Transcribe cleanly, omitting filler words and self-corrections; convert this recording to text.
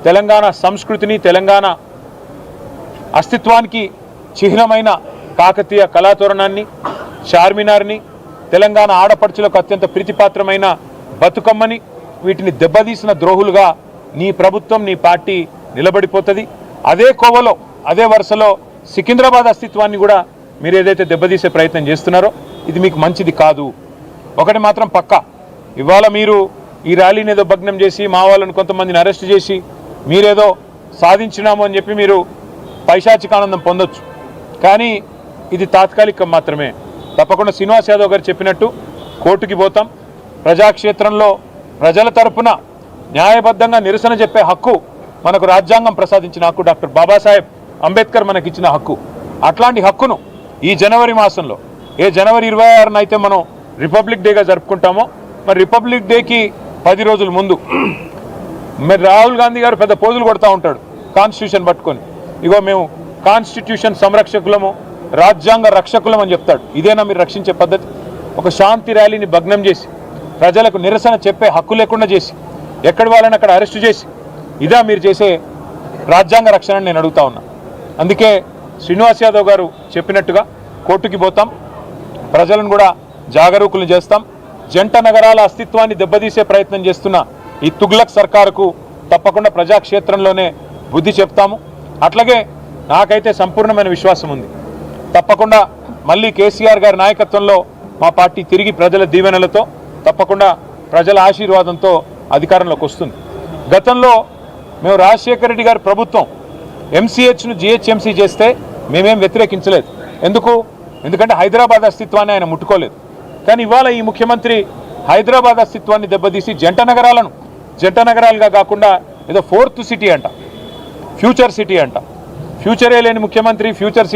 తెలంగాణ సంస్కృతిని తెలంగాణ అస్తిత్వానికి చిహ్నమైన కాకతీయ కళాతోరణాన్ని చార్మినార్ని తెలంగాణ ఆడపడుచులకు అత్యంత ప్రీతిపాత్రమైన బతుకమ్మని వీటిని దెబ్బతీసిన ద్రోహులుగా నీ ప్రభుత్వం నీ పార్టీ నిలబడిపోతుంది. అదే కోవలో అదే వరుసలో సికింద్రాబాద్ అస్తిత్వాన్ని కూడా మీరు ఏదైతే దెబ్బతీసే ప్రయత్నం చేస్తున్నారో ఇది మీకు మంచిది కాదు. ఒకటి మాత్రం పక్కా, ఇవాళ మీరు ఈ ర్యాలీని ఏదో భగ్నం చేసి మా వాళ్ళని కొంతమందిని అరెస్ట్ చేసి మీరేదో సాధించినాము అని చెప్పి మీరు పైశాచికానందం పొందొచ్చు, కానీ ఇది తాత్కాలికం మాత్రమే. తప్పకుండా శ్రీనివాస్ యాదవ్ గారు చెప్పినట్టు కోర్టుకి పోతాం. ప్రజాక్షేత్రంలో ప్రజల తరపున న్యాయబద్ధంగా నిరసన చెప్పే హక్కు మనకు రాజ్యాంగం ప్రసాదించిన హక్కు, డాక్టర్ బాబాసాహెబ్ అంబేద్కర్ మనకిచ్చిన హక్కు. అట్లాంటి హక్కును ఈ జనవరి మాసంలో ఏ జనవరి 26న అయితే మనం రిపబ్లిక్ డేగా జరుపుకుంటామో, మరి రిపబ్లిక్ డేకి 10 రోజుల ముందు మరి రాహుల్ గాంధీ గారు పెద్ద పోజులు కొడతా ఉంటాడు కాన్స్టిట్యూషన్ పట్టుకొని, ఇగో మేము కాన్స్టిట్యూషన్ సంరక్షకులము రాజ్యాంగ రక్షకులం అని చెప్తాడు. ఇదేనా మీరు రక్షించే పద్ధతి? ఒక శాంతి ర్యాలీని భగ్నం చేసి ప్రజలకు నిరసన చెప్పే హక్కు లేకుండా చేసి ఎక్కడి వాళ్ళని అక్కడ అరెస్టు చేసి ఇదా మీరు చేసే రాజ్యాంగ రక్షణ నేను అడుగుతా ఉన్నా. అందుకే శ్రీనివాస్ యాదవ్ గారు చెప్పినట్టుగా కోర్టుకి పోతాం, ప్రజలను కూడా జాగరూకులు చేస్తాం. జంట నగరాల అస్తిత్వాన్ని దెబ్బతీసే ప్రయత్నం చేస్తున్న ఈ తుగ్లక్ సర్కారుకు తప్పకుండా ప్రజాక్షేత్రంలోనే బుద్ధి చెప్తాము. అట్లాగే నాకైతే సంపూర్ణమైన విశ్వాసం ఉంది, తప్పకుండా మళ్ళీ కేసీఆర్ గారి నాయకత్వంలో మా పార్టీ తిరిగి ప్రజల దీవెనలతో తప్పకుండా ప్రజల ఆశీర్వాదంతో అధికారంలోకి వస్తుంది. గతంలో మేము రాజశేఖర రెడ్డి గారి ప్రభుత్వం ఎంసీహెచ్ను జిహెచ్ఎంసీ చేస్తే మేమేం వ్యతిరేకించలేదు. ఎందుకంటే హైదరాబాద్ అస్తిత్వాన్ని ఆయన ముట్టుకోలేదు. కానీ ఇవాళ ఈ ముఖ్యమంత్రి హైదరాబాద్ అస్తిత్వాన్ని దెబ్బతీసి జంట నగరాలను జంట నగరాలుగా కాకుండా ఏదో 4th సిటీ అంట, ఫ్యూచర్ సిటీ అంట. ఫ్యూచరే లేని ముఖ్యమంత్రి ఫ్యూచర్ సిటీ